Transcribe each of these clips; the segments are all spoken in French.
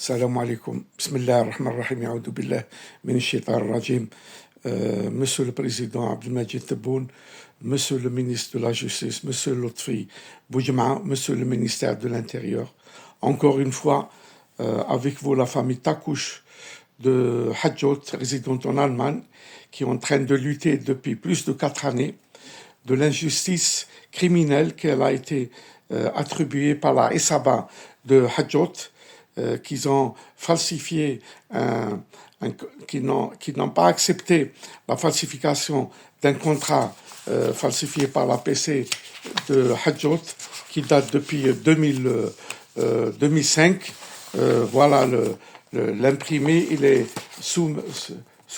Salam alaikum. Bismillah ar-Rahman ar-Rahim. Ya'udhu billah min ash-shaytan ar-rajim. Monsieur le Président Abdelmajid Tebboune, Monsieur le ministre de la Justice, Monsieur Lotfi Boujma, Monsieur le ministère de l'Intérieur, encore une fois, avec vous, la famille Takouch de Hadjot, résidente en Allemagne, qui est en train de lutter depuis plus de 4 années de l'injustice criminelle qu'elle a été attribuée par la Esaba de Hadjot, qu'ils ont falsifié, qui n'ont pas accepté la falsification d'un contrat falsifié par la PC de Hadjot, qui date depuis 2005. Voilà l'imprimé, il est sous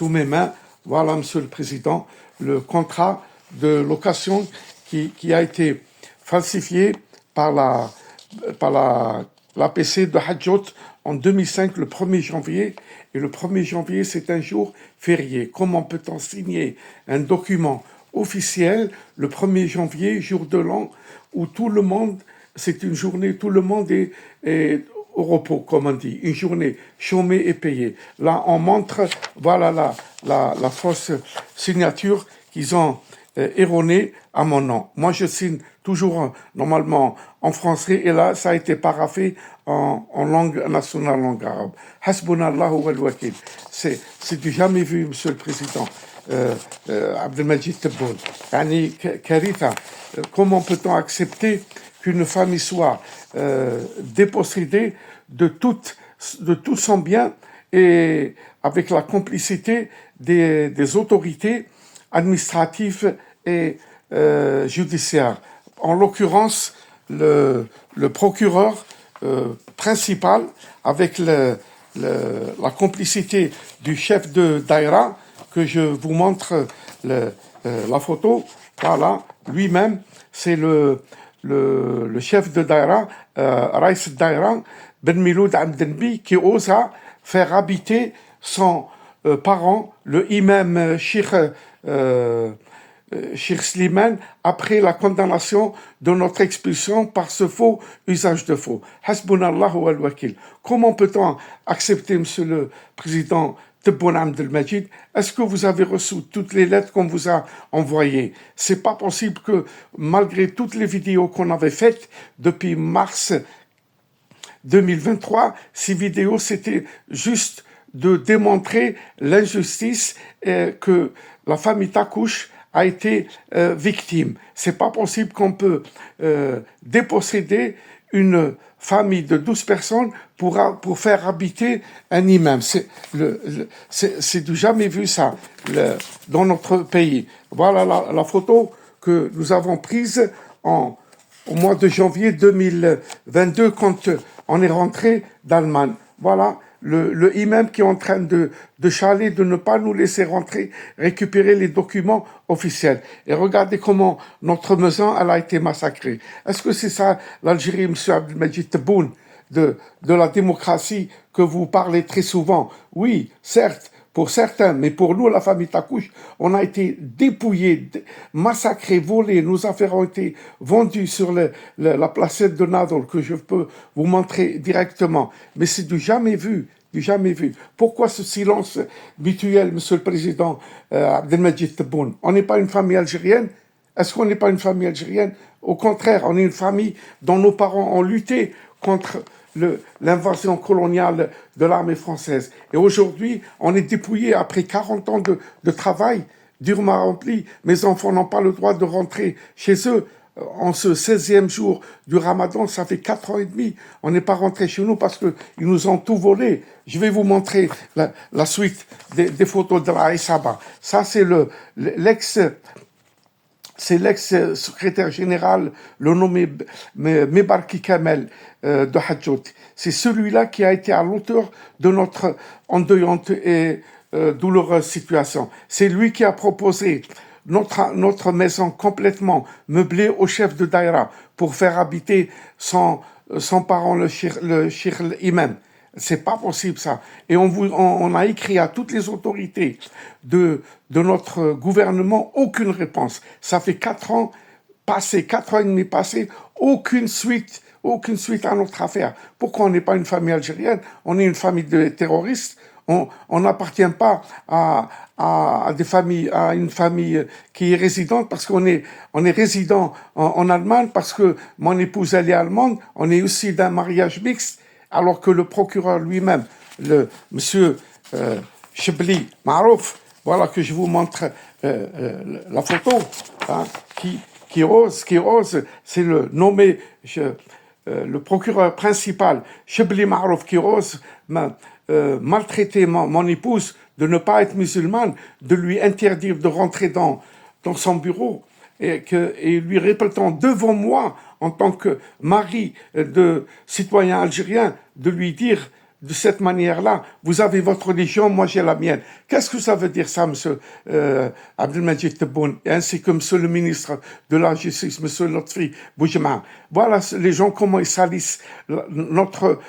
mes mains. Voilà, Monsieur le Président, le contrat de location qui a été falsifié par l'APC de Hadjot en 2005, le 1er janvier. Et le 1er janvier, c'est un jour férié. Comment peut-on signer un document officiel le 1er janvier, jour de l'an, où tout le monde, c'est une journée, tout le monde est au repos, comme on dit, une journée chômée et payée. Là, on montre, voilà la fausse signature qu'ils ont erronée à mon nom. Moi, je signe toujours normalement en français, et là, ça a été paraphé en langue nationale, langue arabe. Hasbunallahu wal wakil. C'est du jamais vu, Monsieur le Président. Abdelmajid Tebboune. Yani, Karitha, comment peut-on accepter qu'une famille soit dépossédée de tout son bien, et avec la complicité des autorités administratives et judiciaires. En l'occurrence, le procureur principal, avec la complicité du chef de Daïra, que je vous montre la photo, voilà, lui-même, c'est le chef de Daïra, Raïs Daïra, Ben Miloud Amdenbi, qui osa faire habiter son parent, le imam Cheikh Slimane, après la condamnation de notre expulsion par ce faux usage de faux. Hasbunallahu wal wakil. Comment peut-on accepter, Monsieur le Président Tebboune Abdelmajid? Est-ce que vous avez reçu toutes les lettres qu'on vous a envoyées? C'est pas possible que, malgré toutes les vidéos qu'on avait faites depuis mars 2023, ces vidéos, c'était juste de démontrer l'injustice que la famille Takouch a été victime. C'est pas possible qu'on peut déposséder une famille de 12 personnes pour faire habiter un imam. C'est du jamais vu ça dans notre pays. Voilà la photo que nous avons prise au mois de janvier 2022 quand on est rentré d'Allemagne. Voilà le imam qui est en train de chialer, de ne pas nous laisser rentrer, récupérer les documents officiels. Et regardez comment notre maison, elle a été massacrée. Est-ce que c'est ça l'Algérie, Monsieur Abdelmajid Tebboune, de la démocratie que vous parlez très souvent? Oui, certes, pour certains, mais pour nous, la famille Takouch, on a été dépouillés, massacrés, volés, nos affaires ont été vendues sur la placette de Nadol, que je peux vous montrer directement. Mais c'est du jamais vu, du jamais vu. Pourquoi ce silence mutuel, Monsieur le Président Abdelmajid Tebboune? On n'est pas une famille algérienne? Est-ce qu'on n'est pas une famille algérienne? Au contraire, on est une famille dont nos parents ont lutté contre l'invasion coloniale de l'armée française. Et aujourd'hui, on est dépouillé après 40 ans de travail durement rempli. Mes enfants n'ont pas le droit de rentrer chez eux. En ce 16e jour du Ramadan, ça fait 4 ans et demi. On n'est pas rentré chez nous parce qu'ils nous ont tout volé. Je vais vous montrer la suite des photos de la Esaba. Ça, c'est l'ex-secrétaire général, le nommé Mebarki Kamel de Hadjot. C'est celui-là qui a été à l'auteur de notre endeuillante et douloureuse situation. C'est lui qui a proposé notre maison complètement meublée au chef de Daïra pour faire habiter son parent, le Cheikh Imam. C'est pas possible ça. Et on a écrit à toutes les autorités de notre gouvernement, aucune réponse. Ça fait 4 ans passés, 4 ans et demi passés, aucune suite aucune suite à notre affaire. Pourquoi on n'est pas une famille algérienne? On est une famille de terroristes. On n'appartient pas à des familles, à une famille qui est résidente parce on est résident en Allemagne parce que mon épouse elle est allemande. On est aussi d'un mariage mixte, alors que le procureur lui-même, le monsieur Chebli Marouf, voilà que je vous montre la photo, hein, qui ose, c'est le nommé le procureur principal, Chebli Marouf, qui ose maltraiter mon épouse, de ne pas être musulmane, de lui interdire de rentrer dans son bureau, et lui répétant devant moi, en tant que mari de citoyen algérien, de lui dire de cette manière-là, vous avez votre religion, moi j'ai la mienne. Qu'est-ce que ça veut dire ça, monsieur Abdelmajid Tebboune, ainsi que monsieur le ministre de la Justice, monsieur Lotfi Boujma? Voilà les gens, comment ils salissent notre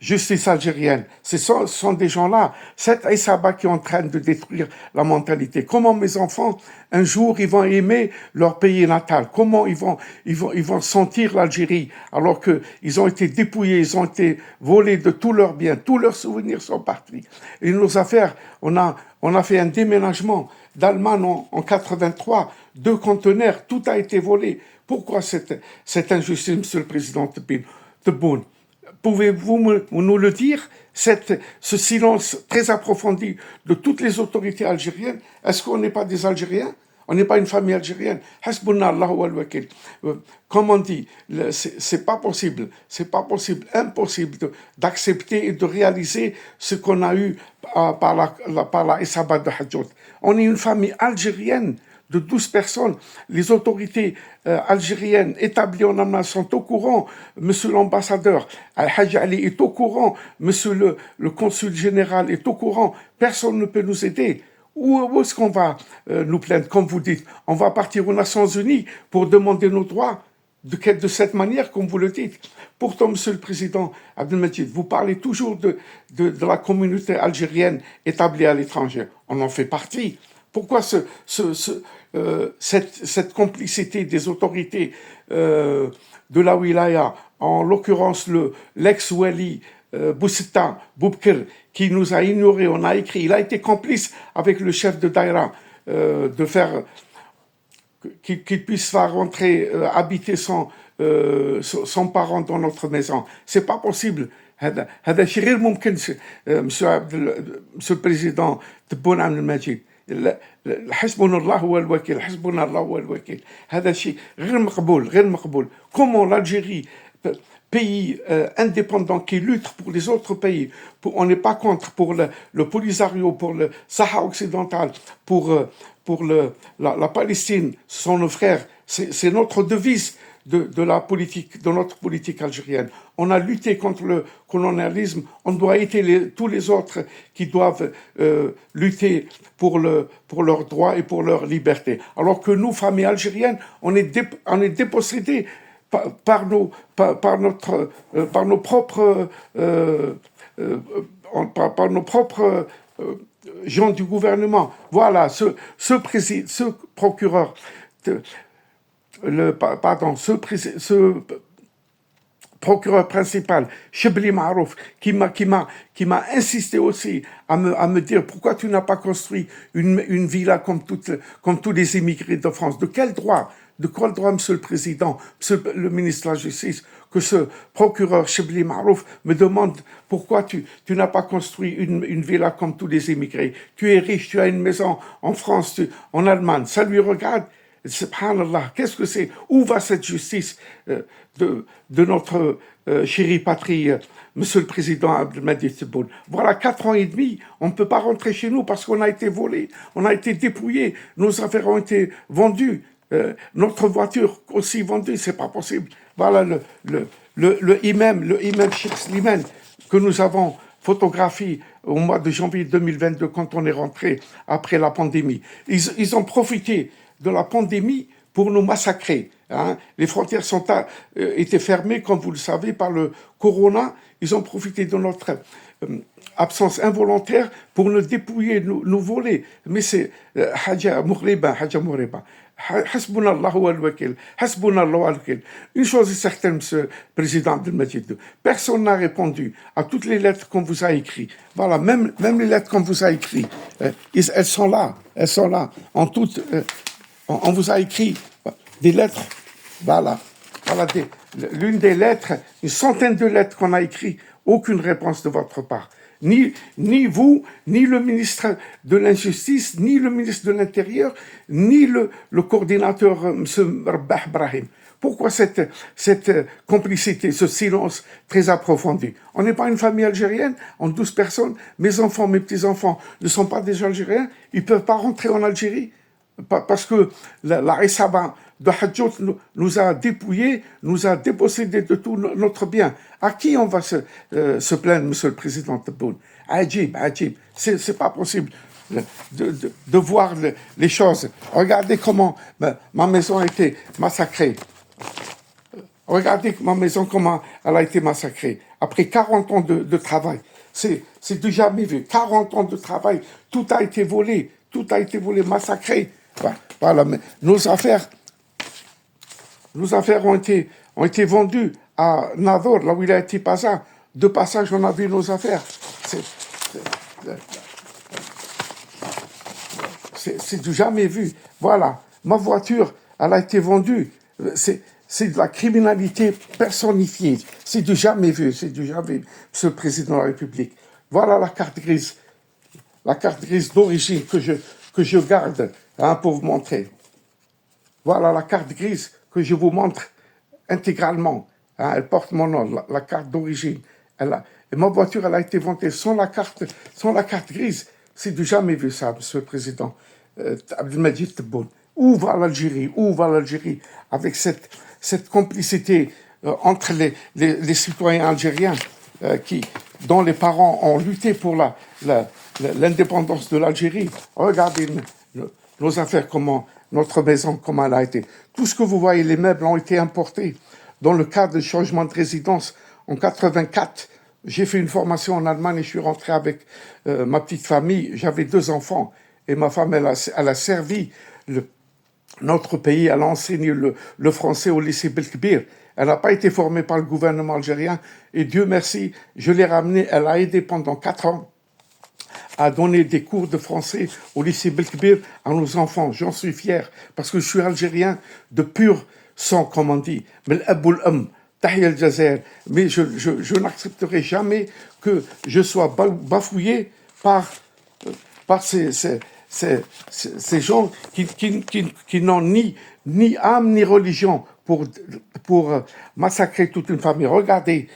justice algérienne. Ce sont des gens-là, cette Aïssaba qui est en train de détruire la mentalité. Comment mes enfants, un jour, ils vont aimer leur pays natal? Comment ils vont sentir l'Algérie alors qu'ils ont été dépouillés, ils ont été volés de tous leurs biens, tous leurs souvenirs sont partis. Et nos affaires, on a fait un déménagement d'Allemagne en 83, 2 conteneurs, tout a été volé. Pourquoi cette injustice, monsieur le président Tebboune? Pouvez-vous nous le dire, ce silence très approfondi de toutes les autorités algériennes? Est-ce qu'on n'est pas des Algériens? On n'est pas une famille algérienne. Hasbunna Allahu wal wakil. Comme on dit, c'est pas possible, impossible d'accepter et de réaliser ce qu'on a eu par la Isaba de Hadjout. On est une famille algérienne de 12 personnes. Les autorités algériennes établies en Allemagne sont au courant. Monsieur l'ambassadeur Al-Hajj Ali est au courant. Monsieur le consul général est au courant. Personne ne peut nous aider. Où est-ce qu'on va nous plaindre? Comme vous dites, on va partir aux Nations Unies pour demander nos droits de cette manière, comme vous le dites. Pourtant, monsieur le président Abdelmajid, vous parlez toujours de la communauté algérienne établie à l'étranger. On en fait partie. Pourquoi cette complicité des autorités de la wilaya, en l'occurrence l'ex-Wali Boussita Boubkir, qui nous a ignorés, on a écrit, il a été complice avec le chef de Daïra de faire qu'il puisse faire rentrer, habiter son parent dans notre maison. C'est pas possible. هذا شيء غير ممكن monsieur le président Tebboune Abdelmajid. حسبنا الله هو الوكيل حسبنا الله هو الوكيل. هذا شيء غير مقبول. Comment l'Algérie, pays indépendant qui lutte pour les autres pays, on n'est pas contre pour le Polisario, pour le Sahara occidental, pour la Palestine, ce sont nos frères, c'est notre devise de notre politique algérienne. On a lutté contre le colonialisme, on doit aider tous les autres qui doivent lutter pour leurs droits et pour leur liberté. Alors que nous, famille algérienne, on est dépossédés par nos propres gens du gouvernement. Voilà, ce procureur, ce procureur principal, Chebli Marouf, qui m'a insisté aussi à me dire pourquoi tu n'as pas construit une villa comme tous les immigrés de France. De quel droit, monsieur le président, monsieur le ministre de la Justice, que ce procureur Chebli Marouf me demande pourquoi tu n'as pas construit une villa comme tous les immigrés. Tu es riche, tu as une maison en France, en Allemagne. Ça lui regarde. Subhanallah, qu'est-ce que c'est? Où va cette justice de notre chérie patrie, monsieur le président Abdelmajid Tebboune? Voilà 4 ans et demi, on ne peut pas rentrer chez nous parce qu'on a été volé, on a été dépouillé, nos affaires ont été vendues, notre voiture aussi vendue, c'est pas possible. Voilà le imam Cheikh Slimane que nous avons photographié au mois de janvier 2022 quand on est rentré après la pandémie. Ils ont profité de la pandémie pour nous massacrer. Hein. Les frontières étaient fermées, comme vous le savez, par le corona. Ils ont profité de notre absence involontaire pour nous dépouiller, nous voler. Mais c'est Hadja Moureba. حسبنا الله والوكيل حسبنا الله والوكيل. Une chose est certaine, monsieur le président Abdelmadjid, personne n'a répondu à toutes les lettres qu'on vous a écrites. Voilà, même les lettres qu'on vous a écrites, elles sont là, en toutes, on vous a écrit des lettres, voilà, l'une des lettres, une centaine de lettres qu'on a écrites, aucune réponse de votre part. Ni vous, ni le ministre de l'Injustice, ni le ministre de l'Intérieur, ni le coordinateur, M. Rabbah Brahim. Pourquoi cette complicité, ce silence très approfondi? On n'est pas une famille algérienne, en 12 personnes. Mes enfants, mes petits-enfants ne sont pas des Algériens. Ils ne peuvent pas rentrer en Algérie parce que la Isaba de Hadjout nous a dépouillés, nous a dépossédés de tout notre bien. À qui on va se plaindre, monsieur le président Tebboune? Ajib. C'est pas possible de voir les choses. Regardez comment ma maison a été massacrée. Regardez ma maison, comment elle a été massacrée. Après 40 ans de travail. C'est du jamais vu. 40 ans de travail. Tout a été volé, massacré. Voilà, mais nos affaires ont été vendues à Nador, là où il a été passé. De passage, on a vu nos affaires. C'est du jamais vu. Voilà, ma voiture, elle a été vendue. C'est de la criminalité personnifiée. C'est du jamais vu, monsieur le président de la République. Voilà la carte grise d'origine que je garde pour vous montrer. Voilà la carte grise que je vous montre intégralement. Elle porte mon nom, la carte d'origine. Et ma voiture, elle a été vendue sans la carte grise. C'est du jamais vu ça, monsieur le président Abdelmadjid Tebboune. Où va l'Algérie avec cette complicité entre les citoyens algériens dont les parents ont lutté pour l'indépendance de l'Algérie? Regardez nos affaires, notre maison, comment elle a été. Tout ce que vous voyez, les meubles ont été importés dans le cadre du changement de résidence en 84. J'ai fait une formation en Allemagne et je suis rentré avec ma petite famille. J'avais 2 enfants et ma femme, elle a servi notre pays. Elle a enseigné le français au lycée Belkbir. Elle n'a pas été formée par le gouvernement algérien et Dieu merci, je l'ai ramenée. Elle a aidé pendant 4 ans à donner des cours de français au lycée Belkbir à nos enfants. J'en suis fier parce que je suis algérien de pur sang, comme on dit. Mais je n'accepterai jamais que je sois bafouillé par ces gens qui n'ont ni âme ni religion pour massacrer toute une famille. Regardez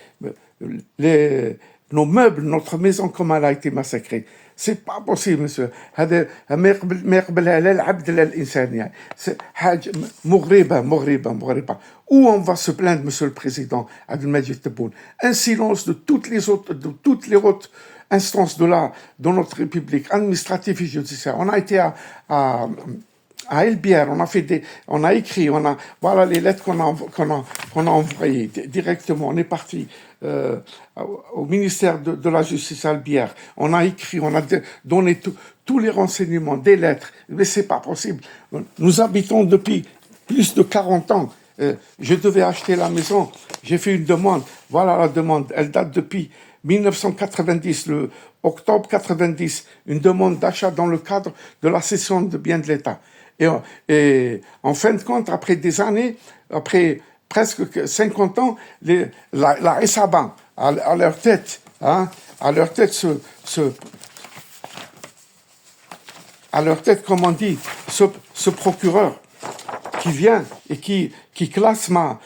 nos meubles, notre maison, comment elle a été massacrée. C'est pas possible, monsieur. هذا ما يقبلها لا العبد لا الإنسان يعني. C'est حاجة مغربة. Où on va se plaindre, monsieur le président Abdelmadjid Tebboune? Un silence de toutes les autres instances de notre République, administrative et judiciaire. On a été à Elbière, on a écrit, voilà les lettres qu'on a envoyées directement. On est parti au ministère de la Justice à Elbière. On a écrit, on a donné tous les renseignements, des lettres. Mais c'est pas possible. Nous habitons depuis plus de 40 ans. Je devais acheter la maison. J'ai fait une demande. Voilà la demande. Elle date depuis 1990, le octobre 90. Une demande d'achat dans le cadre de la cession de biens de l'État. Et en fin de compte, après des années, après presque 50 ans, la SABA, à leur tête, comme on dit, ce procureur qui vient et qui classe ma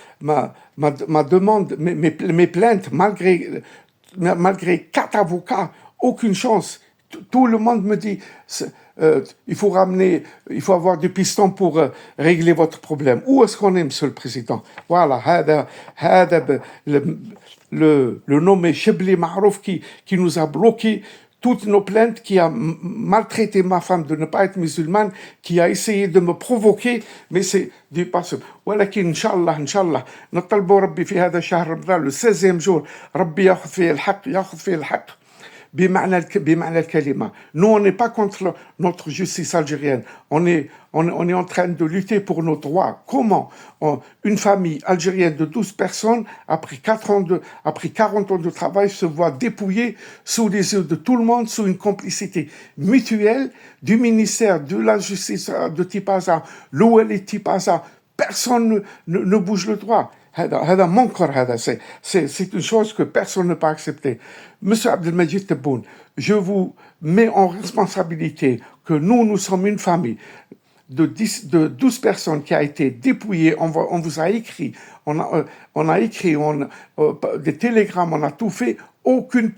demande, mes plaintes, malgré 4 avocats, aucune chance. Tout le monde me dit, il faut avoir du piston pour régler votre problème. Où est-ce qu'on est, monsieur le président? Voilà, le nommé Chebli Marouf qui nous a bloqué toutes nos plaintes, qui a maltraité ma femme de ne pas être musulmane, qui a essayé de me provoquer, mais c'est du passé. ولكن إن شاء الله نطلب ربي في هذا الشهر رمضان le 16e jour ربي ياخذ فيه الحق بمعنى الكلمة. Nous, on n'est pas contre notre justice algérienne. On est en train de lutter pour nos droits. Comment une famille algérienne de 12 personnes, après 40 ans de travail, se voit dépouillée sous les yeux de tout le monde, sous une complicité mutuelle du ministère de la Justice de Tipaza, l'OL Tipaza. Personne ne bouge le droit. هذا منكر هذا c'est une chose que personne ne peut accepter. Monsieur Abdelmajid Tebboune, je vous mets en responsabilité que nous sommes une famille de 12 personnes qui a été dépouillée. On vous a écrit, on a écrit des télégrammes, on a tout fait. Aucune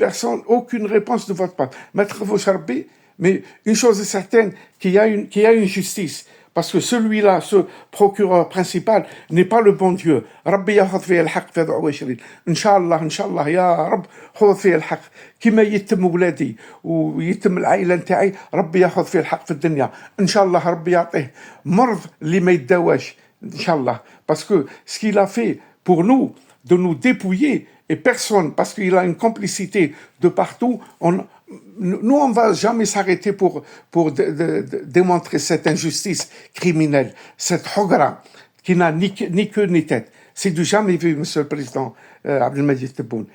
réponse de votre part. Maître Foucharbi, mais une chose est certaine, qu'il y a une justice. Parce que celui-là, ce procureur principal, n'est pas le bon Dieu. ربي ياخذ فيه الحق في 24. إن شاء الله يا رب خذ فيه الحق. كما يتم ولادي ويتم العائلة نتاعي ربي ياخذ فيه الحق في الدنيا. إن شاء الله ربي يعطيه مرض اللي ما يتداواش. إن شاء الله. Parce que ce qu'il a fait pour nous, de nous dépouiller, et personne, parce qu'il a une complicité de partout, nous, on ne va jamais s'arrêter pour démontrer cette injustice criminelle, cette hogra qui n'a ni queue ni tête. C'est du jamais vu, Monsieur le Président Abdelmajid Tebboune.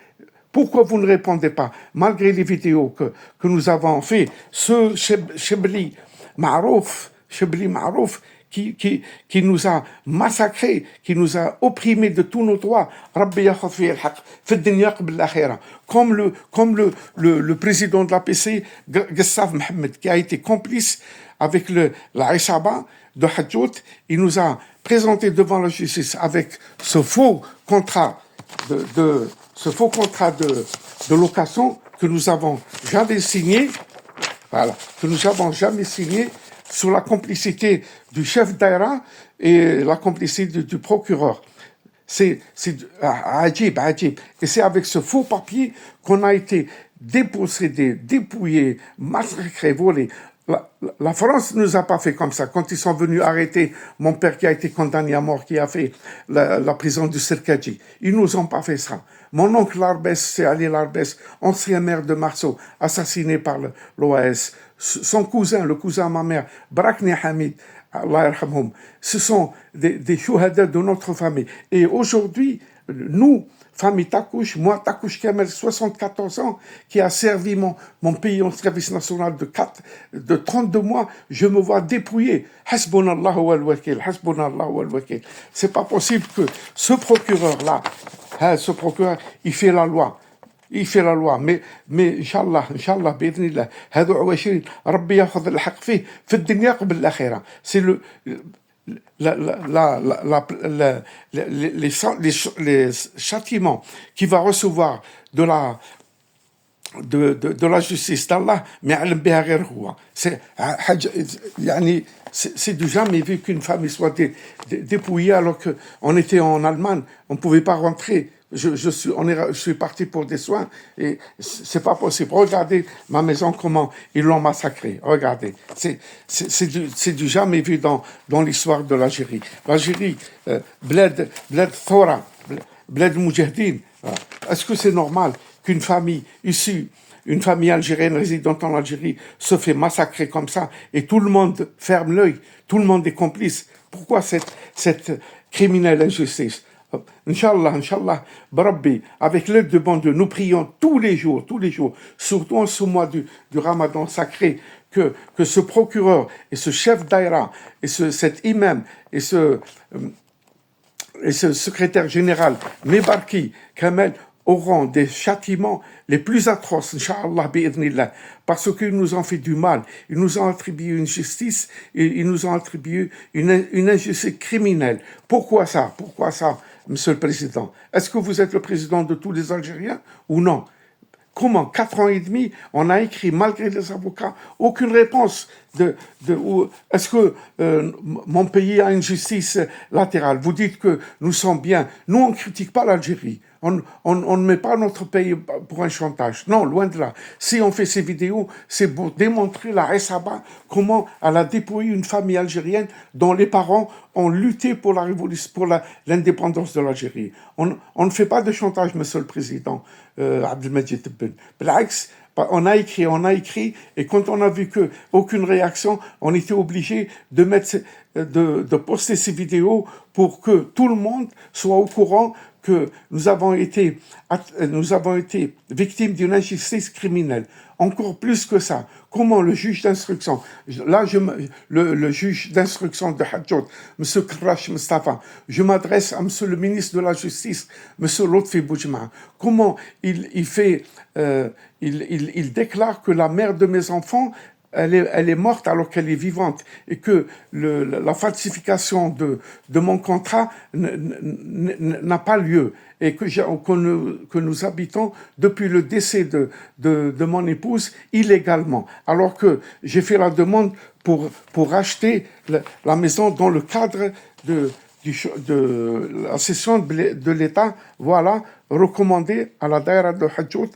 Pourquoi vous ne répondez pas, malgré les vidéos que nous avons fait, ce Chebli Marouf, qui nous a massacrés, qui nous a opprimés de tous nos droits. Comme le président de l'APC, Gassaf Mohamed, qui a été complice avec la Isaba de Hadjout, il nous a présenté devant la justice avec ce faux contrat de location que nous avons jamais signé, sous la complicité du chef d'Aïra et la complicité du procureur. C'est ajib. Et c'est avec ce faux papier qu'on a été dépossédé, dépouillé, massacré, volé. La France ne nous a pas fait comme ça. Quand ils sont venus arrêter mon père qui a été condamné à mort, qui a fait la prison du Serkadji, ils nous ont pas fait ça. Mon oncle Larbès, c'est Ali Larbès, ancien maire de Marceau, assassiné par l'OAS. Son cousin, le cousin de ma mère, Brakni Hamid, Allah yarhamhum, ce sont des chouhada de notre famille. Et aujourd'hui, nous, famille Takouch, moi Takouch Kamel, 74 ans, qui a servi mon pays en service national de 32 mois, je me vois dépouillé. Hasbunallah wal wakil, hasbunallah wal wakil. C'est pas possible que ce procureur-là, il fait la loi. mais Inch'Allah, بإذن الله, هذو 20 ربي ياخذ الحق فيه في الدنيا قبل الآخرة. C'est les châtiments qu'il va recevoir de la justice d'Allah, mais c'est du jamais vu qu'une femme soit dépouillée alors qu'on était en Allemagne, on ne pouvait pas rentrer. Je suis parti pour des soins et c'est pas possible. Regardez ma maison, comment ils l'ont massacré. Regardez. C'est du jamais vu dans l'histoire de l'Algérie. L'Algérie, Bled Thora, Bled Moudjahdine. Est-ce que c'est normal qu'une famille une famille algérienne résidant en Algérie se fait massacrer comme ça et tout le monde ferme l'œil, tout le monde est complice? Pourquoi cette criminelle injustice? Inch'Allah, Barabbi, avec l'aide de bon Dieu, nous prions tous les jours, surtout en ce mois du Ramadan sacré, que ce procureur et ce chef d'Aïra et cet imam et ce secrétaire général, Mebarki Kamel, auront des châtiments les plus atroces, Inch'Allah, bi'idhnillah, parce qu'ils nous ont fait du mal, ils nous ont attribué une justice, et ils nous ont attribué une injustice criminelle. Pourquoi ça, Monsieur le Président? Est-ce que vous êtes le président de tous les Algériens ou non? Comment 4 ans et demi, on a écrit, malgré les avocats, aucune réponse est-ce que mon pays a une justice latérale? Vous dites que nous sommes bien. Nous, on ne critique pas l'Algérie. On ne met pas notre pays pour un chantage. Non, loin de là. Si on fait ces vidéos, c'est pour démontrer la Ressaba, comment elle a dépouillé une famille algérienne dont les parents ont lutté pour la révolution, pour l'indépendance de l'Algérie. On ne fait pas de chantage, Monsieur le Président Abdelmajid Tebboune. on a écrit, et quand on a vu que aucune réaction, on était obligé de de poster ces vidéos pour que tout le monde soit au courant que nous avons été victimes d'une injustice criminelle. Encore plus que ça, comment le juge d'instruction, là, le juge d'instruction de Hadjoud, M. Krash Mustafa, je m'adresse à M. le ministre de la Justice, M. Lotfi Boujma, comment il déclare que la mère de mes enfants elle est morte alors qu'elle est vivante et que la falsification de mon contrat n'a pas lieu et que nous habitons depuis le décès de mon épouse illégalement, alors que j'ai fait la demande pour acheter la maison dans le cadre de la session de l'État, voilà, recommandée à la Daïra de Hadjoud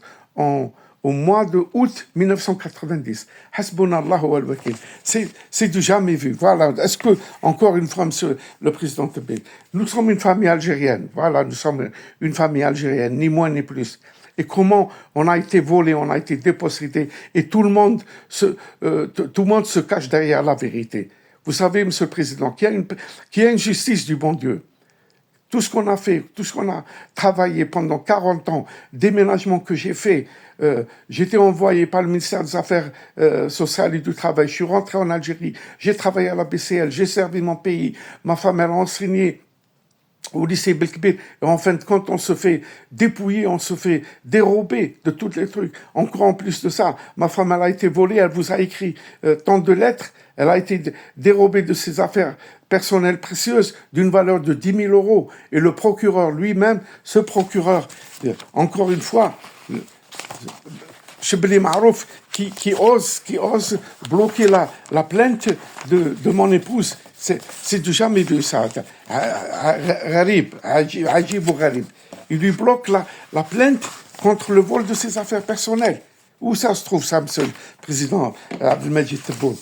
au mois de août 1990. Hasbunallah wa al-wakil. C'est du jamais vu. Voilà. Est-ce que, encore une fois, monsieur le président Tebet, nous sommes une famille algérienne. Voilà, nous sommes une famille algérienne, ni moins ni plus. Et comment on a été volé, on a été dépossédé, et tout le monde se cache derrière la vérité. Vous savez, monsieur le président, qu'il y a une justice du bon Dieu. Tout ce qu'on a fait, tout ce qu'on a travaillé pendant 40 ans, déménagement que j'ai fait, j'étais envoyé par le ministère des Affaires sociales et du Travail, je suis rentré en Algérie, j'ai travaillé à la BCL, j'ai servi mon pays, ma femme elle a enseigné au lycée Belkbir, et en fin de compte, on se fait dépouiller, on se fait dérober de tous les trucs. Encore en plus de ça, ma femme, elle a été volée, elle vous a écrit tant de lettres, elle a été dérobée de ses affaires personnelles précieuses d'une valeur de 10 000 euros. Et le procureur lui-même, ce procureur, encore une fois, Chebli Marouf, qui ose bloquer la plainte de mon épouse. C'est du jamais vu ça. Gharib, Ajib ou Gharib. Il lui bloque la plainte contre le vol de ses affaires personnelles. Où ça se trouve, ça, monsieur le président Abdelmajid Tebboune?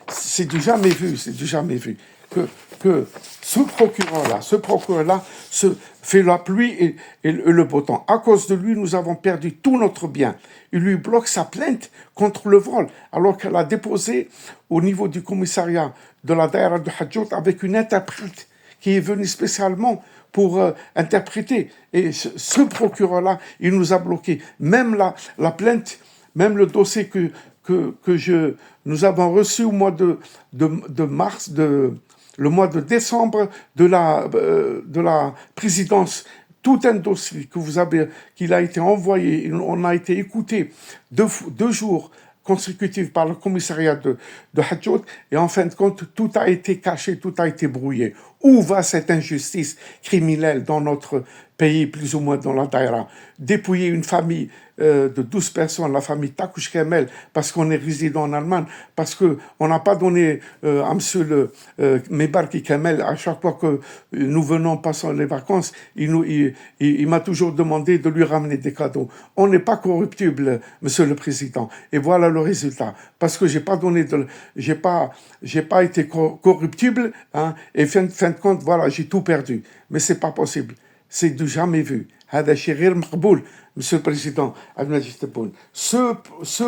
C'est du jamais vu, c'est du jamais vu. Que ce procureur-là se fait la pluie et le beau temps. À cause de lui, nous avons perdu tout notre bien. Il lui bloque sa plainte contre le vol, alors qu'elle a déposé au niveau du commissariat de la Daïra de Hadjoud avec une interprète qui est venue spécialement pour interpréter. Et ce procureur-là, il nous a bloqué. Même la plainte, même le dossier que nous avons reçu au mois de mars, le mois de décembre de la présidence, tout un dossier qu'il a été envoyé, on a été écouté 2 jours consécutifs par le commissariat de Hadjoud, et en fin de compte, tout a été caché, tout a été brouillé. Où va cette injustice criminelle dans notre pays, plus ou moins dans la Daïra? Dépouiller une famille de 12 personnes, la famille Takouch Kemel, parce qu'on est résident en Allemagne, parce qu'on n'a pas donné à monsieur Mebarki Kemel, à chaque fois que nous venons passer les vacances, il m'a toujours demandé de lui ramener des cadeaux. On n'est pas corruptible, monsieur le président. Et voilà le résultat. Parce que j'ai pas été corruptible, hein, et fin de compte, voilà, j'ai tout perdu. Mais c'est pas possible. C'est du jamais vu. هذا شيء غير مقبول, monsieur le président Abdelmajid Tebboune. Ce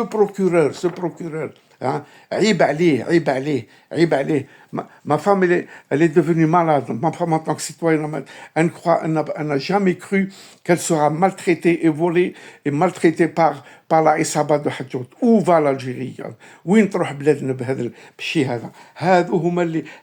procureur, hein, عيب عليه. Ma femme, elle est devenue malade. Ma femme, en tant que citoyenne, elle n'a jamais cru qu'elle sera maltraitée et volée et maltraitée par la Isaba de Hadjoud. Où va l'Algérie? وين تروح بلادنا بهذا الشيء هذا؟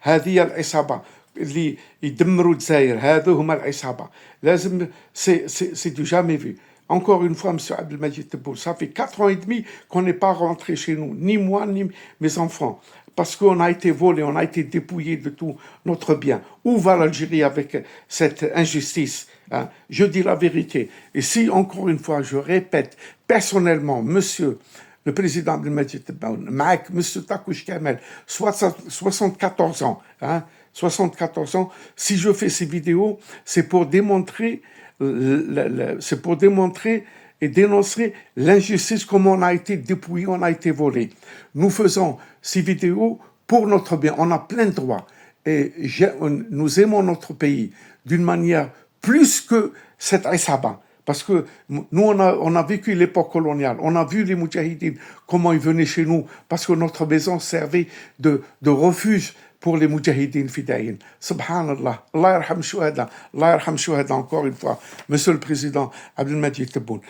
هذه العصابة اللي يدمروا الجزائر. هذو هما العصابة. لازم c'est du jamais vu. Encore une fois, monsieur Abdelmajid Tebboune, ça fait 4 ans et demi qu'on n'est pas rentré chez nous, ni moi, ni mes enfants, parce qu'on a été volé, on a été dépouillé de tout notre bien. Où va l'Algérie avec cette injustice, hein? Je dis la vérité. Et si, encore une fois, je répète, personnellement, monsieur le président Abdelmajid Tebboune, monsieur Takouch Kemel, 74 ans, hein, 74 ans, si je fais ces vidéos, c'est pour démontrer et dénoncer l'injustice, comme on a été dépouillé, on a été volé. Nous faisons ces vidéos pour notre bien, on a plein de droits. Et nous aimons notre pays d'une manière plus que cette Isaba. Parce que nous, on a vécu l'époque coloniale, on a vu les Moudjahidines, comment ils venaient chez nous, parce que notre maison servait de refuge pour les Moudjahidines fidèles. Subhanallah, Allah yarham shuhada, encore une fois. Monsieur le Président Abdelmadjid Tebboune,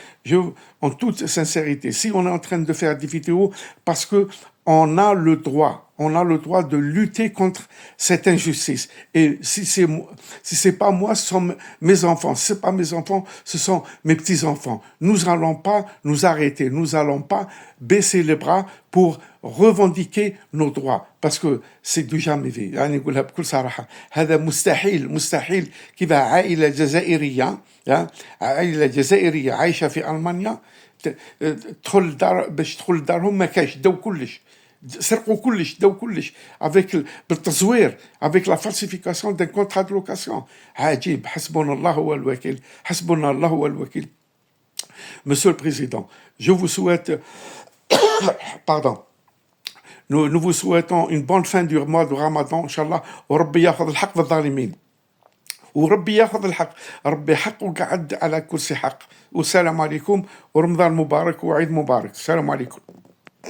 en toute sincérité, si on est en train de faire des vidéos, parce que on a le droit de lutter contre cette injustice. Et si c'est pas moi, ce sont mes enfants. Si c'est pas mes enfants, ce sont mes petits-enfants. Nous allons pas nous arrêter. Nous allons pas baisser les bras pour revendiquer nos droits. Parce que c'est du jamais vu. يعني نقولها بكل صراحة. هذا مستحيل كيف عائلة جزائرية عائلة جزائرية عايشة في ألمانيا تدخل دار باش تدخل دارهم ما كاش داو كلش سرقوا كلش داو كلش بالتزوير avec la falsification d'un contrat de location عجيب حسبنا الله والوكيل حسبنا الله والوكيل. Monsieur le Président, je vous souhaite pardon. Nous vous souhaitons une bonne fin du mois de Ramadan, Inch'Allah. وربي ياخذ الحق بالظالمين. وربي ياخذ الحق، ربي حقه قعد على كرسي حق. والسلام عليكم ورمضان مبارك وعيد مبارك. السلام عليكم.